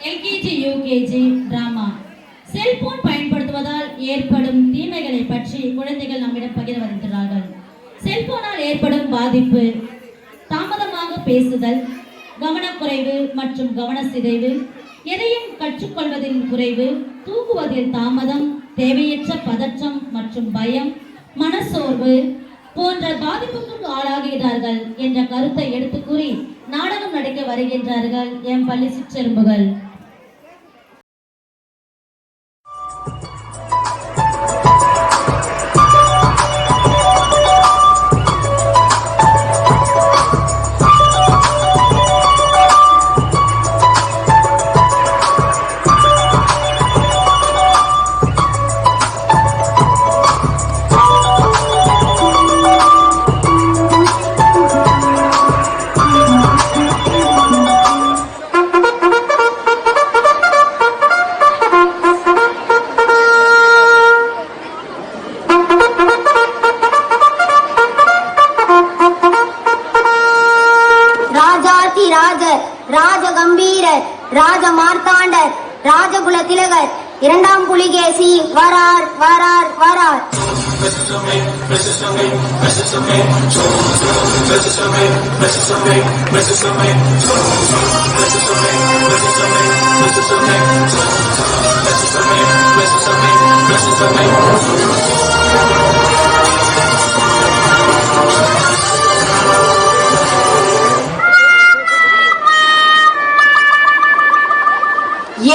LKG UKG drama cellphone பயன்படுத்துவதால் ஏற்படும் தீமைகளை பற்றி குழந்தைகள் நம்மிடம் பகிர வருகிறார்கள். செல்போனால் ஏற்படும் பாதிப்பு: தாமதமாக பேசுதல், கவனக்குறைவு மற்றும் கவன சிதைவு, எதையும் கற்றுக்கொள்வதில் குறைவு, தூங்குவதில் தாமதம், தேவையற்ற பதற்றம் மற்றும் பயம், மனசோர்வு போன்ற பாதிப்புக்கு ஆளாகிறார்கள் என்ற கருத்தை எடுத்து கூறி நாடகம் நடிக்க வருகின்றார்கள் எம் பள்ளி சிற்றெரும்புகள். ராஜகம்பீரர், ராஜ மார்த்தாண்டர், ராஜகுல திலகர், இரண்டாம் புலிகேசி வரார் வரார் வரார்.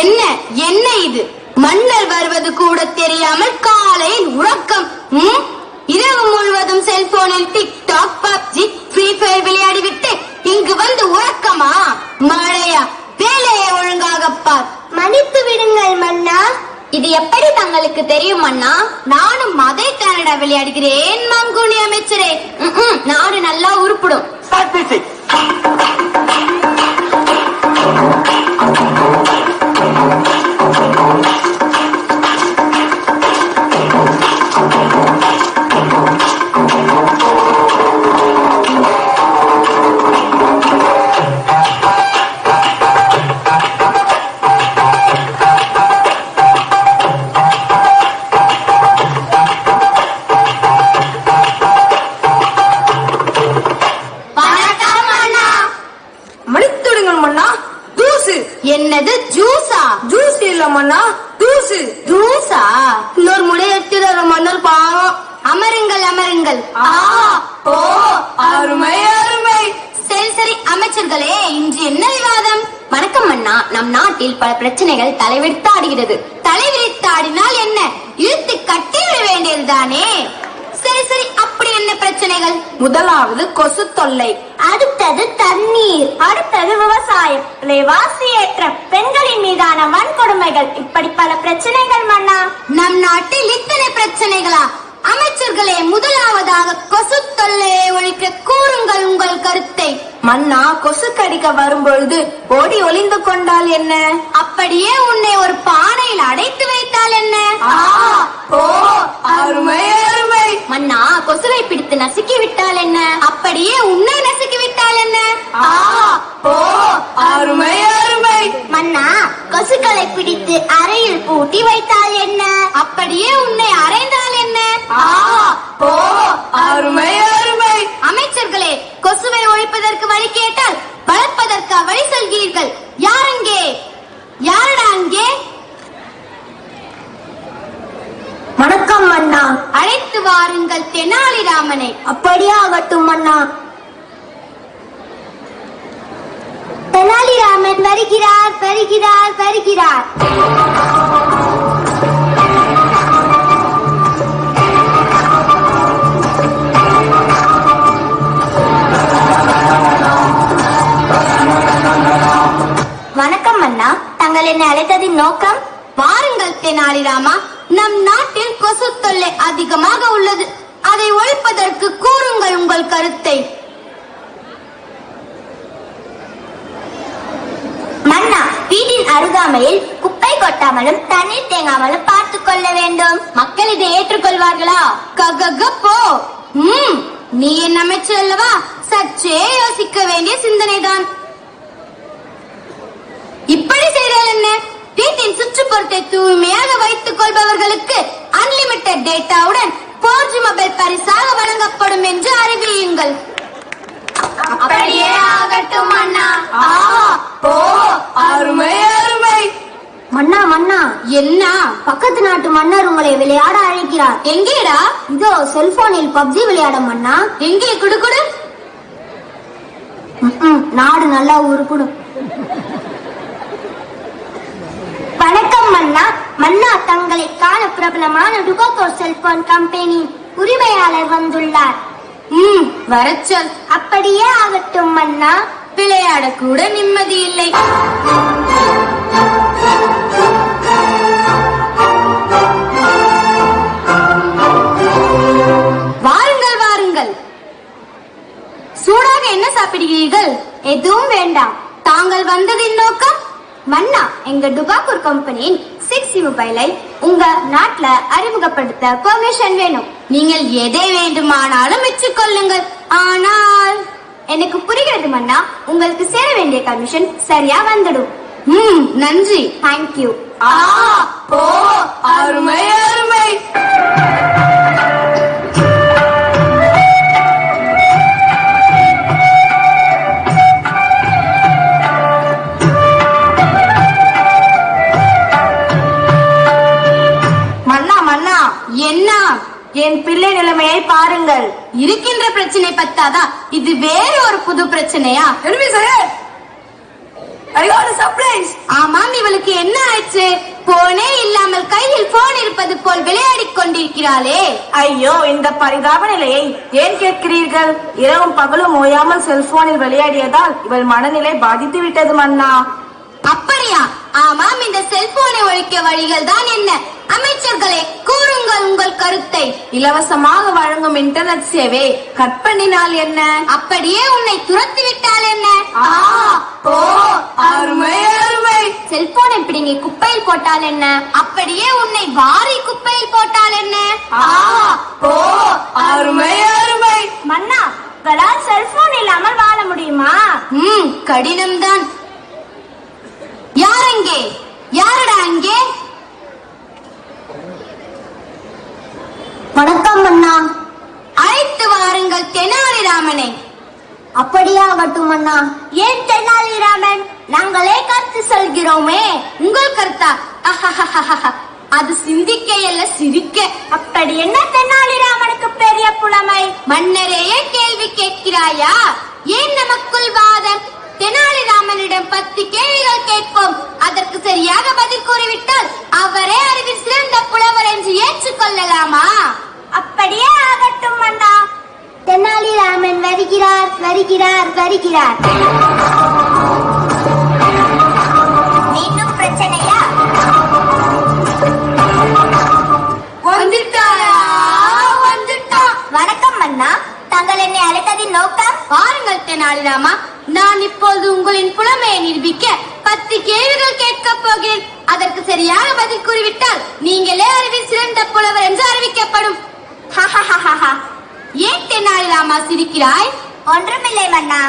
என்ன என்ன இது? மன்னர் வருவது கூட தெரியாமல் காலையில் உறக்கம். இரவு முழுவதும் செல்போனில் டிக்டாக், பப்ஜி, ஃப்ரீ ஃபயர் விளையாடிவிட்டு இங்கு வந்து உறக்கமா? மழையா? வேலையை ஒழுங்காக பார். மன்னித்து விடுங்கள் மன்னா. இது எப்படி தங்களுக்கு தெரியும் மன்னா? நானும் அதை தானடா விளையாடுகிறேன் மங்குனி அமைச்சரே. நாடு நல்லா உருப்பிடும். என்னது ஜூஸா? ஜூஸ் இல்ல மன்னா, ஜூஸ். ஜூஸா? இன்னொரு முறை எடுத்துற மன்னர் பாவம். அமருங்கள் அமருங்கள். ஓ அருமை அருமை. சரி சரி அமைச்சர்களே, இன்று என்ன விவாதம்? வணக்கம் மன்னா. நம் நாட்டில் பல பிரச்சனைகள் தலைவிரித்து ஆடுகிறது. தலைவிரித்து ஆடினால் என்ன, இழுத்து கட்டிவிட வேண்டியதுதானே? சரி சரி, அப்படி என்ன பிரச்சனைகள்? முதலாவது கொசு தொல்லை, அடுத்தது தண்ணீர், அடுத்தது விவசாயம், விலைவாசி ஏற்றம், பெண்களின் மீதான வன்கொடுமைகள், இப்படி பல பிரச்சனைகள் மன்னா. நம் நாட்டில் இத்தனை பிரச்சனைகளா? அமைச்சர்களே, முதலாவதாக கொசு தொல்லையை ஒழிக்க கூறுங்கள் உங்கள் கருத்தை. மன்னா, கொசு கடிக்க வரும்பொழுது ஓடி ஒளிந்து கொண்டால் என்ன? அப்படியே உன்னை ஒரு பானையில் அடைத்து வைத்தால் என்ன? ஓ அருமை அருமை. மன்னா, கொசுவை பிடித்து நசுக்கி விட்டால் என்ன? அப்படியே உன்னை நசுக்கி விட்டால் என்ன? ஓ அருமை அருமை. மன்னா, கொசுக்களை பிடித்து அறையில் பூட்டி வைத்தால் என்ன? அப்படியே உன்னை அறைந்தால் என்ன? ஓ அருமை அருமை. அமைச்சர்களே, கொசுவை ஒழிப்பதற்கு வழி கேட்டால் வளர்ப்பதற்கு வழி சொல்கிறீர்கள். யாரங்கே? யாரடா அங்கே? வணக்கம் மன்னா. அழைத்து வாருங்கள் தெனாலிராமனை. அப்படியே ஆகட்டும் மன்னா. தெனாலிராமன் வருகிறார் வருகிறார் வருகிறார். வணக்கம் மன்னா. தங்கள் என்னை அழைத்ததின் நோக்கம்? வாருங்கள் தெனாலிராமா. நம் நாட்டில் கொசு தொல்லை அதிகமாக உள்ளது. அதை ஒழிப்பதற்கு கூறுங்கள் உங்கள் கருத்தை. மன்னா, வீட்டின் அருகாமையில் குப்பை கொட்டாமலும் தண்ணீர் தேங்காமலும் பார்த்துக் கொள்ள வேண்டும். மக்கள் இதை ஏற்றுக்கொள்வார்களா? போ. நீ என் அமைச்சர் அல்லவா? சற்றே யோசிக்க வேண்டிய சிந்தனைதான். இப்படி செய்தால் என்ன? சுற்றுப்புறத்தை தூய்மையாக வைத்துக் கொள்பவர்களுக்கு அன்லிமிட்டெட் டேட்டாவுடன் 4G மொபைல் பரிசாக வழங்கப்படும் என்று அறிவியுங்கள். அப்படியே ஆகட்டும் மன்னா. அருமை அருமை. மன்னா மன்னா, என்ன? பக்கத்து நாட்டு மன்னர் உங்களை விளையாட அழைக்கிறார். எங்கேடா? இதோ செல்போனில் பப்ஜி விளையாட மன்னா. எங்கே? குடு குடு. நாடு நல்லா உருப்படும். வணக்கம் மன்னா. மன்னா, தங்களை காண பிரபலமான டுபாக்கோ செல்போன் கம்பெனி உரிமையாளர் வந்துள்ளார். வரச்சொல். அப்படியே ஆகட்டும் மன்னா. விளையாட கூட நிம்மதி இல்லை. வாருங்கள் வாருங்கள். சூடாக என்ன சாப்பிடுகிறீர்கள்? எதுவும் வேண்டாம். தாங்கள் வந்ததின் நோக்கம்? மன்னா, எங்க டுபாக்கூர் கம்பெனியின் 6G மொபைலை உங்க நாட்டுல அறிமுகப்படுத்த பெர்மிஷன் வேணும். நீங்கள் எதை வேண்டுமானாலும் வச்சுக்கொள்ளுங்கள். ஆனால் எனக்கு புரிகிறது மன்னா. உங்களுக்கு சேர வேண்டிய கமிஷன் சரியா வந்துடும். நன்றி. தேங்க்யூ. அருமை அருமை. மன்னா மன்னா, என்ன? என் பிள்ளை நிலைமையை பாருங்கள். இருக்கின்ற பிரச்சனை பத்தாதா? இது வேறு ஒரு புது பிரச்சனையா? ஆமாம், இவளுக்கு என்ன ஆயிடுச்சு? போனே இல்லாமல் கையில் போன் இருப்பது போல் விளையாடிக் கொண்டிருக்கிறாளே. ஐயோ, இந்த பரிதாப நிலையை ஏன் கேட்கிறீர்கள்? இரவும் பகலும் ஓயாமல் செல்போனில் விளையாடியதால் இவள் மனநிலை பாதித்து விட்டது மன்னா. அப்படியா? ஆமாம், இந்த செல்போனை ஒழிக்க வழிகள் தான் என்ன? அமைச்சர்களே, கூறுங்கள் உங்கள் கருத்தை. இலவசமாக வழங்கும் இன்டர்நெட் சேவை கட் பண்ணினால் என்ன? அப்படியே உன்னை துரத்தி விட்டால் என்ன? அருமை அருமை. செல்போனை பிடிங்கி குப்பையில் போட்டால் என்ன? அப்படியே உன்னை வாரி குப்பையில் போட்டால் என்ன? அருமை அருமை. மன்னா, உங்களால் செல்போன் இல்லாமல் வாழ முடியுமா? கடினம்தான். யார் அங்கே? யாரடா அங்கே? வணக்கம் மன்னா. அழைத்து வாருங்கள் தெனாலிராமனை. அப்படியே ஆகட்டும் மன்னா. ஏன் தெனாலிராமன்? நாங்களே கருத்து சொல்கிறோமே. உங்கள் கருத்தா? அது சிந்திக்க அல்ல, சிரிக்க. அப்படி என்ன தெனாலிராமனுக்கு பெரிய புலமை? மன்னரையே கேள்வி கேட்கிறாயா? ஏன் நமக்குள் வாதம்? தெனாலிராமனிடம் 10 கேள்விகள் கேட்போம். அதற்கு சரியாக பதில் கூறிவிட்டால் அவரே அறிவில் சிறந்த புலவர் என்று ஏற்றுக்கொள்ளலாமா? அப்படியே ஆகட்டும் மன்னா. தெனாலிராமன் வருகிறார் வருகிறார் வருகிறார். மீண்டும் பிரச்சனையா? வணக்கம் மன்னா. தாங்கள் என்னை அழைத்ததின் நோக்கம்? பாருங்கள் தெனாலிராமா, நான் இப்போது உங்களின் புலமையை நிரூபிக்க 10 கேள்விகள் கேட்கப் போகிறேன். அதற்கு சரியாக பதில் கூறிவிட்டால் நீங்களே அறிவில் சிறந்த புலவர் என்று அறிவிக்கப்படும். ஏன் தெனாலிராமா சிரிக்கிறாய்? ஒன்றுமில்லை மன்னா.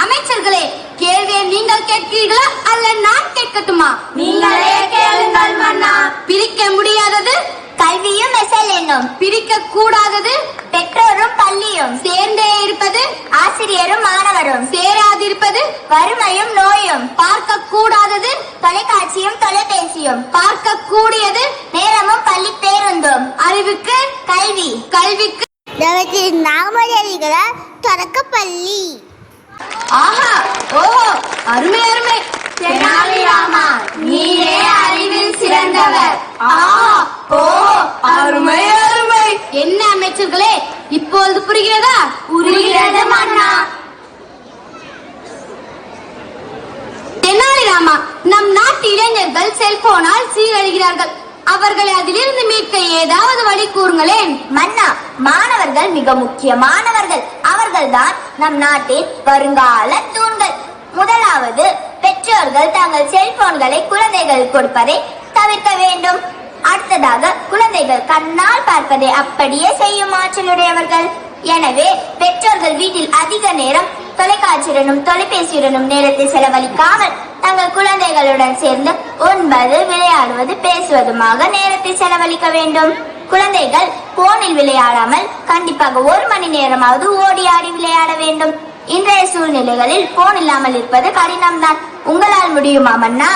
அமைச்சர்களே, கேள்வியை நீங்கள் கேட்கிறீர்களா அல்ல நான் கேட்கட்டுமா? நீங்களே கேளுங்கள் மன்னா. பிரிக்க முடியாதது? கல்வியும் எசல் என்னும். பிரிக்க கூடாதது? பெற்றோரும் பள்ளியும். சேர்ந்தே இருப்பது? ஆசிரியரும் மாணவரும். சேராதிருப்பது? வறுமையும் நோயும். பார்க்க கூடாதது? தொலைக்காட்சியும் தொலைபேசியும். பார்க்க கூடியது? நேரமும் பள்ளி பேருந்தும். அறிவுக்கு? கல்வி. கல்விக்கு நாமதேவிகள தொடக்க பள்ளி. ஆஹா, ஓஹோ, அருமை அருமை. தெனாலிராமா, நீரே அறிவில் சிறந்தவர். அருமை அருமை. என்ன அமைச்சர்களே, இப்பொழுது புரிகிறதா? புரிகிறது மன்னா. தெனாலிராமா, நம் நாட்டு இளைஞர்கள் செல்போனால் சீரழிகிறார்கள். அவர்களை அதிலிருந்து மீட்க ஏதாவது வழி கூறுங்களேன். மன்னா, மாணவர்கள் மிக முக்கியமானவர்கள். அவர்கள்தான் நம் நாட்டின் வருங்கால தூண்கள். முதலாவது, பெற்றோர்கள் தங்கள் செல்போன்களை குழந்தைகள் கொடுப்பதை தவிர்க்க வேண்டும். அடுத்ததாக, குழந்தைகள் கண்ணால் பார்ப்பதை அப்படியே செய்யும் ஆற்றலுடையவர்கள். எனவே பெற்றோர்கள் வீட்டில் அதிக நேரம் தொலைக்காட்சியுடனும் தொலைபேசியுடனும் நேரத்தை செலவழிக்காமல் தங்கள் குழந்தைகளுடன் சேர்ந்து உண்பது, விளையாடுவது, பேசுவதுமாக நேரத்தை செலவழிக்க வேண்டும். குழந்தைகள் போனில் விளையாடாமல் கண்டிப்பாக 1 மணி நேரமாவது ஓடி ஆடி விளையாட வேண்டும். இன்றைய சூழ்நிலைகளில் போன் இல்லாமல் இருப்பது கடினம்தான். உங்களால் முடியுமா மன்னா?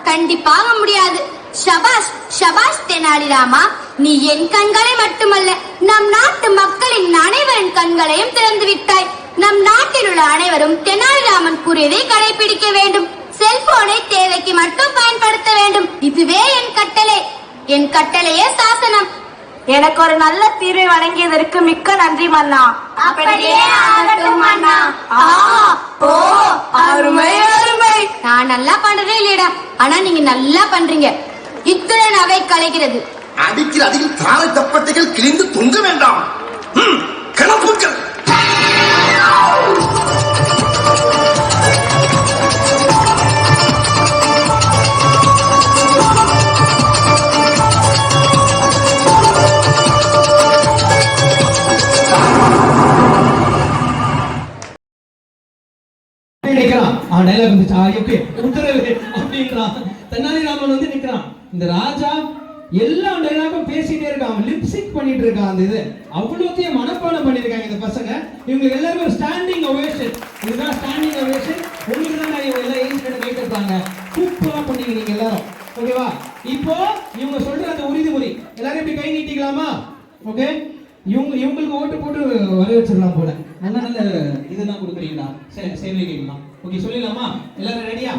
கண்டிப்பாக முடியாது. ஷபாஷ் ஷபாஷ் தெனாலிராமா, நீ என் கண்களை மட்டுமல்ல நம் நாட்டு மக்களின் அனைவரின் கண்களையும் திறந்து விட்டாய். நம் நாட்டில் உள்ள அனைவரும் தெனாலிராமன் கூறியதை கடைபிடிக்க வேண்டும். செல்போனை தேவைக்கு மட்டும் பயன்படுத்த வேண்டும். இதுவே என் கட்டளை. என் கட்டளையே சாசனம். எனக்கு ஒரு நல்ல தீர்வை வழங்கியதற்கு மிக்க நன்றி மன்னா. அப்படியே ஆகட்டும் மன்னா. அருமை அருமை. நான் நல்லா பண்றதே இல்லடா, ஆனா நீங்க நல்லா பண்றீங்க. இத்துடன் அவை கலைகிறது. அடிக்கிற அடியில் தாரை தப்பட்டைகள் கிழிந்து தொங்க வேண்டாம். கிளப்புங்கள். அவன் டைலாக் வந்துச்சு, ஓகே உத்தரவு அப்படின்றான். தெனாலிராமன் வந்து நிக்கிறான். இந்த ராஜா எல்லா டைலாக்கும் பேசிட்டே இருக்கான். அவன் லிப்சிக் பண்ணிட்டு இருக்கான். அந்த இது அவ்வளோத்தையும் மனப்பாடம் பண்ணிருக்காங்க இந்த பசங்க. இவங்க எல்லாருமே ஒரு ஸ்டாண்டிங் ஓவேஷன். இதுதான் ஸ்டாண்டிங் ஓவேஷன். உங்களுக்கு தான் இவங்க எல்லாம் ஏஜ் கைட் இருப்பாங்க. சூப்பரா பண்ணீங்க நீங்க எல்லாரும். ஓகேவா? இப்போ இவங்க சொல்ற அந்த உறுதிமொழி எல்லாரும் இப்படி கை நீட்டிக்கலாமா? ஓகே, இவங்களுக்கு ஓட்டு போட்டு வர வச்சிடலாம் போல. நல்ல நல்ல இதுதான் கொடுக்குறீங்களா, சேவைகள்லாம். ஓகே, சொல்லிடலாமா? எல்லாரும் ரெடியா?